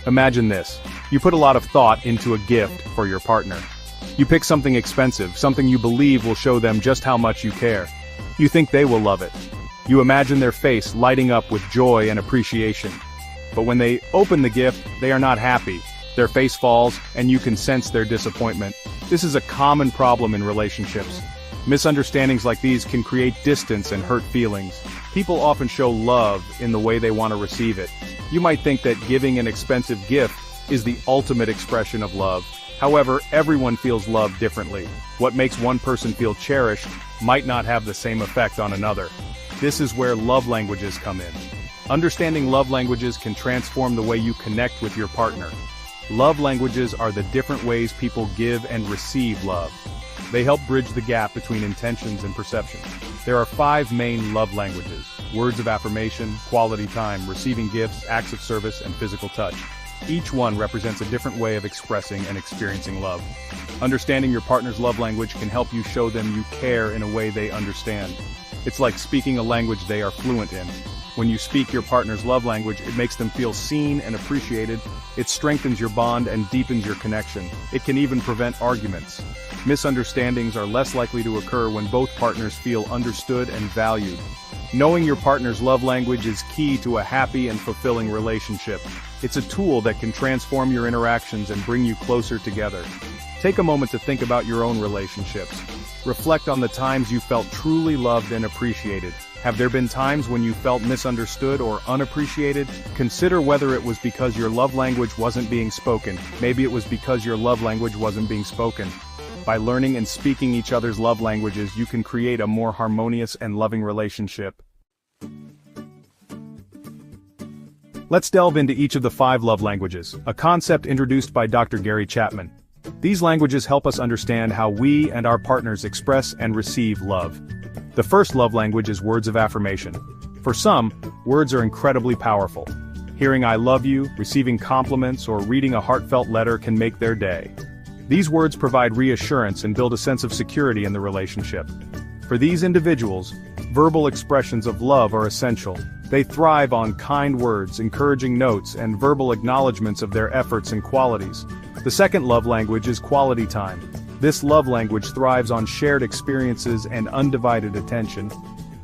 Imagine this. You put a lot of thought into a gift for your partner. You pick something expensive, something you believe will show them just how much you care. You think they will love it. You imagine their face lighting up with joy and appreciation. But when they open the gift, they are not happy. Their face falls, and you can sense their disappointment. This is a common problem in relationships. Misunderstandings like these can create distance and hurt feelings. People often show love in the way they want to receive it. You might think that giving an expensive gift is the ultimate expression of love. However, everyone feels love differently. What makes one person feel cherished might not have the same effect on another. This is where love languages come in. Understanding love languages can transform the way you connect with your partner. Love languages are the different ways people give and receive love. They help bridge the gap between intentions and perception. There are 5 main love languages: words of affirmation, quality time, receiving gifts, acts of service, and physical touch. Each one represents a different way of expressing and experiencing love. Understanding your partner's love language can help you show them you care in a way they understand. It's like speaking a language they are fluent in. When you speak your partner's love language, it makes them feel seen and appreciated. It strengthens your bond and deepens your connection. It can even prevent arguments. Misunderstandings are less likely to occur when both partners feel understood and valued. Knowing your partner's love language is key to a happy and fulfilling relationship. It's a tool that can transform your interactions and bring you closer together. Take a moment to think about your own relationships. Reflect on the times you felt truly loved and appreciated. Have there been times when you felt misunderstood or unappreciated? Consider whether it was because your love language wasn't being spoken. Maybe it was because your love language wasn't being spoken. By learning and speaking each other's love languages, you can create a more harmonious and loving relationship. Let's delve into each of the 5 love languages, a concept introduced by Dr. Gary Chapman. These languages help us understand how we and our partners express and receive love. The first love language is words of affirmation. For some, words are incredibly powerful. Hearing "I love you," receiving compliments, or reading a heartfelt letter can make their day. These words provide reassurance and build a sense of security in the relationship. For these individuals, verbal expressions of love are essential. They thrive on kind words, encouraging notes, and verbal acknowledgments of their efforts and qualities. The second love language is quality time. This love language thrives on shared experiences and undivided attention.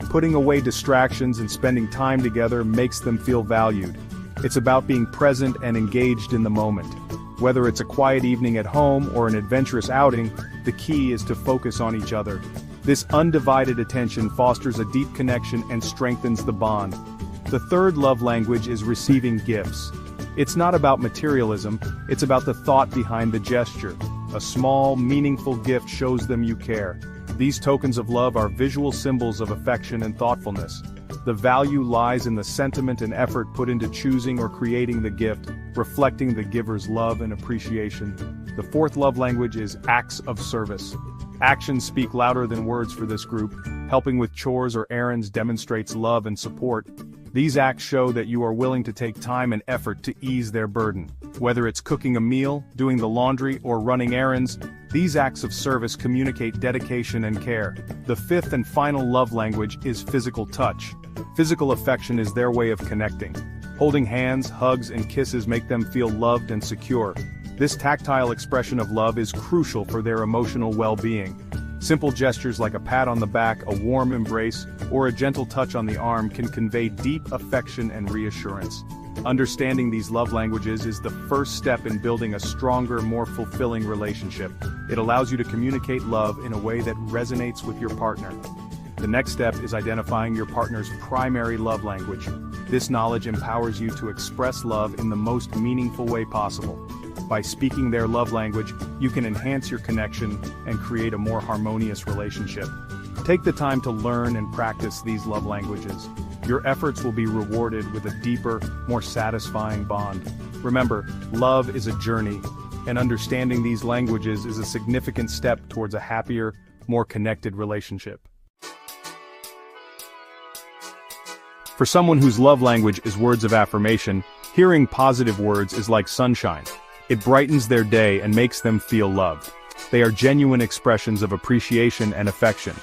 Putting away distractions and spending time together makes them feel valued. It's about being present and engaged in the moment. Whether it's a quiet evening at home or an adventurous outing, the key is to focus on each other. This undivided attention fosters a deep connection and strengthens the bond. The third love language is receiving gifts. It's not about materialism, it's about the thought behind the gesture. A small, meaningful gift shows them you care. These tokens of love are visual symbols of affection and thoughtfulness. The value lies in the sentiment and effort put into choosing or creating the gift, reflecting the giver's love and appreciation. The fourth love language is acts of service. Actions speak louder than words for this group. Helping with chores or errands demonstrates love and support. These acts show that you are willing to take time and effort to ease their burden. Whether it's cooking a meal, doing the laundry, or running errands, these acts of service communicate dedication and care. The fifth and final love language is physical touch. Physical affection is their way of connecting. Holding hands, hugs, and kisses make them feel loved and secure. This tactile expression of love is crucial for their emotional well-being. Simple gestures like a pat on the back, a warm embrace, or a gentle touch on the arm can convey deep affection and reassurance. Understanding these love languages is the first step in building a stronger, more fulfilling relationship. It allows you to communicate love in a way that resonates with your partner. The next step is identifying your partner's primary love language. This knowledge empowers you to express love in the most meaningful way possible. By speaking their love language, you can enhance your connection and create a more harmonious relationship. Take the time to learn and practice these love languages. Your efforts will be rewarded with a deeper, more satisfying bond. Remember, love is a journey, and understanding these languages is a significant step towards a happier, more connected relationship. For someone whose love language is words of affirmation, hearing positive words is like sunshine. It brightens their day and makes them feel loved. They are genuine expressions of appreciation and affection.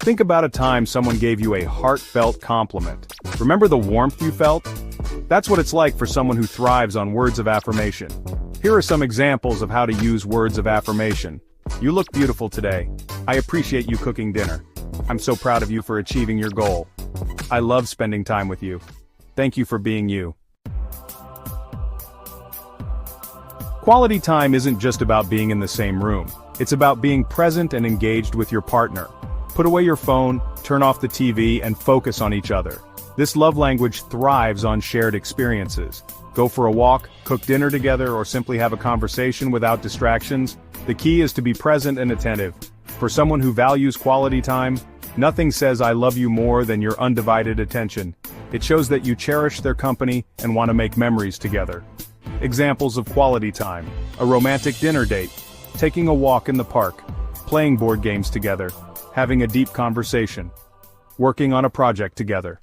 Think about a time someone gave you a heartfelt compliment. Remember the warmth you felt? That's what it's like for someone who thrives on words of affirmation. Here are some examples of how to use words of affirmation. You look beautiful today. I appreciate you cooking dinner. I'm so proud of you for achieving your goal. I love spending time with you. Thank you for being you. Quality time isn't just about being in the same room. It's about being present and engaged with your partner. Put away your phone, turn off the TV, and focus on each other. This love language thrives on shared experiences. Go for a walk, cook dinner together, or simply have a conversation without distractions. The key is to be present and attentive. For someone who values quality time, nothing says I love you more than your undivided attention. It shows that you cherish their company and want to make memories together. Examples of quality time: a romantic dinner date, taking a walk in the park, playing board games together, having a deep conversation, working on a project together.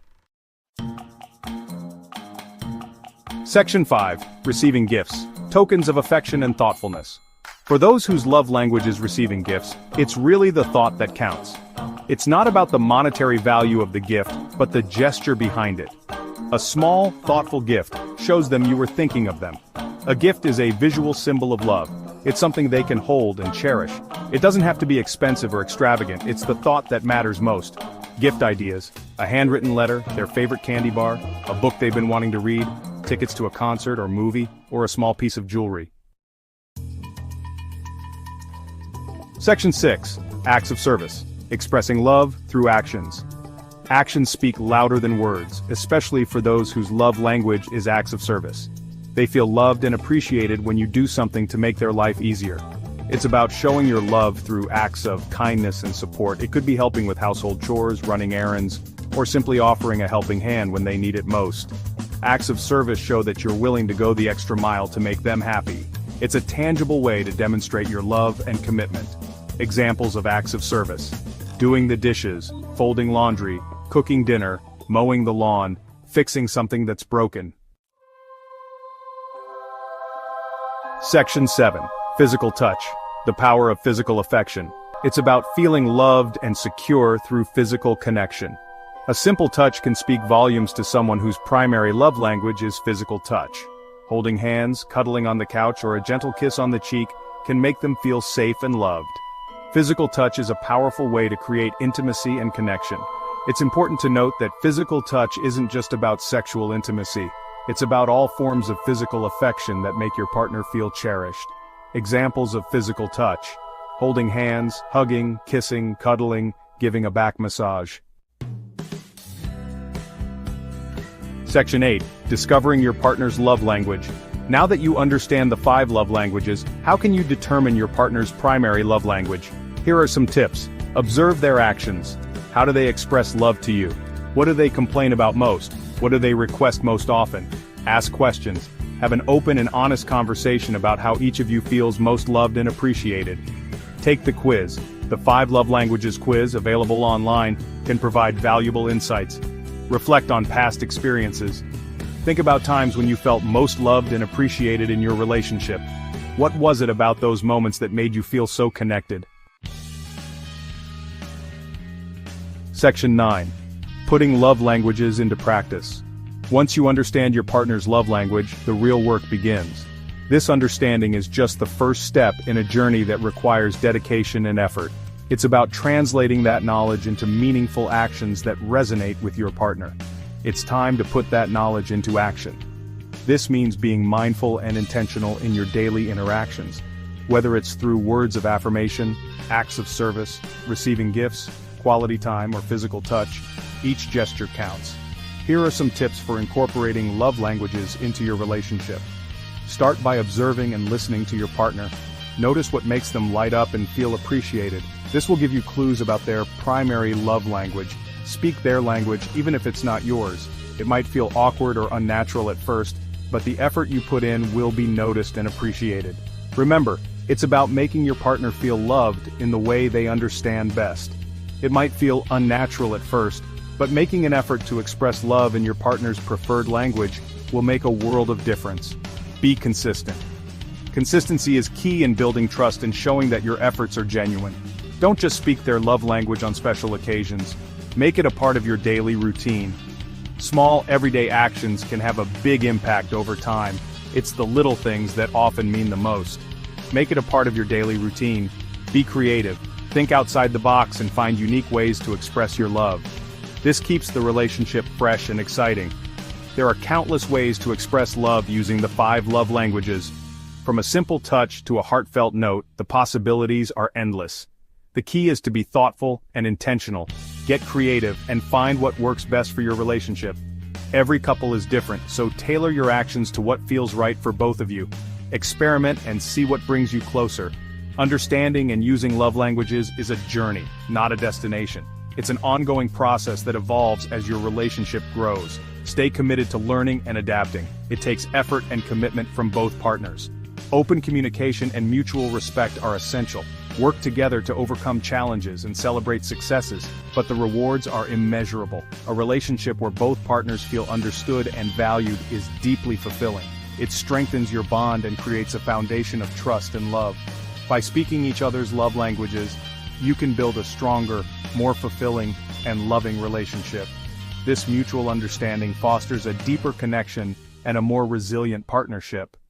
Section 5. Receiving gifts, tokens of affection and thoughtfulness. For those whose love language is receiving gifts, it's really the thought that counts. It's not about the monetary value of the gift, but the gesture behind it. A small, thoughtful gift shows them you were thinking of them. A gift is a visual symbol of love. It's something they can hold and cherish. It doesn't have to be expensive or extravagant, it's the thought that matters most. Gift ideas: a handwritten letter, their favorite candy bar, a book they've been wanting to read, tickets to a concert or movie, or a small piece of jewelry. Section 6. Acts of service. Expressing love through actions. Actions speak louder than words, especially for those whose love language is acts of service. They feel loved and appreciated when you do something to make their life easier. It's about showing your love through acts of kindness and support. It could be helping with household chores, running errands, or simply offering a helping hand when they need it most. Acts of service show that you're willing to go the extra mile to make them happy. It's a tangible way to demonstrate your love and commitment. Examples of acts of service: doing the dishes, folding laundry, cooking dinner, mowing the lawn, fixing something that's broken. Section 7. Physical touch. The power of physical affection. It's about feeling loved and secure through physical connection. A simple touch can speak volumes to someone whose primary love language is physical touch. Holding hands, cuddling on the couch, or a gentle kiss on the cheek can make them feel safe and loved. Physical touch is a powerful way to create intimacy and connection. It's important to note that physical touch isn't just about sexual intimacy. It's about all forms of physical affection that make your partner feel cherished. Examples of physical touch: holding hands, hugging, kissing, cuddling, giving a back massage. Section 8. Discovering your partner's love language. Now that you understand the 5 love languages, how can you determine your partner's primary love language? Here are some tips. Observe their actions. How do they express love to you? What do they complain about most? What do they request most often? Ask questions. Have an open and honest conversation about how each of you feels most loved and appreciated. Take the quiz. The 5 love languages quiz, available online, can provide valuable insights. Reflect on past experiences. Think about times when you felt most loved and appreciated in your relationship. What was it about those moments that made you feel so connected? Section 9. Putting love languages into practice. Once you understand your partner's love language, the real work begins. This understanding is just the first step in a journey that requires dedication and effort. It's about translating that knowledge into meaningful actions that resonate with your partner. It's time to put that knowledge into action. This means being mindful and intentional in your daily interactions. Whether it's through words of affirmation, acts of service, receiving gifts, quality time, or physical touch, each gesture counts. Here are some tips for incorporating love languages into your relationship. Start by observing and listening to your partner. Notice what makes them light up and feel appreciated. This will give you clues about their primary love language. Speak their language, even if it's not yours. It might feel awkward or unnatural at first, but the effort you put in will be noticed and appreciated. Remember, it's about making your partner feel loved in the way they understand best. It might feel unnatural at first, but making an effort to express love in your partner's preferred language will make a world of difference. Be consistent. Consistency is key in building trust and showing that your efforts are genuine. Don't just speak their love language on special occasions. Make it a part of your daily routine. Small, everyday actions can have a big impact over time. It's the little things that often mean the most. Make it a part of your daily routine. Be creative. Think outside the box and find unique ways to express your love. This keeps the relationship fresh and exciting. There are countless ways to express love using the 5 love languages. From a simple touch to a heartfelt note, the possibilities are endless. The key is to be thoughtful and intentional. Get creative and find what works best for your relationship. Every couple is different, so tailor your actions to what feels right for both of you. Experiment and see what brings you closer. Understanding and using love languages is a journey, not a destination. It's an ongoing process that evolves as your relationship grows. Stay committed to learning and adapting. It takes effort and commitment from both partners. Open communication and mutual respect are essential. Work together to overcome challenges and celebrate successes, but the rewards are immeasurable. A relationship where both partners feel understood and valued is deeply fulfilling. It strengthens your bond and creates a foundation of trust and love. By speaking each other's love languages, you can build a stronger, more fulfilling, and loving relationship. This mutual understanding fosters a deeper connection and a more resilient partnership.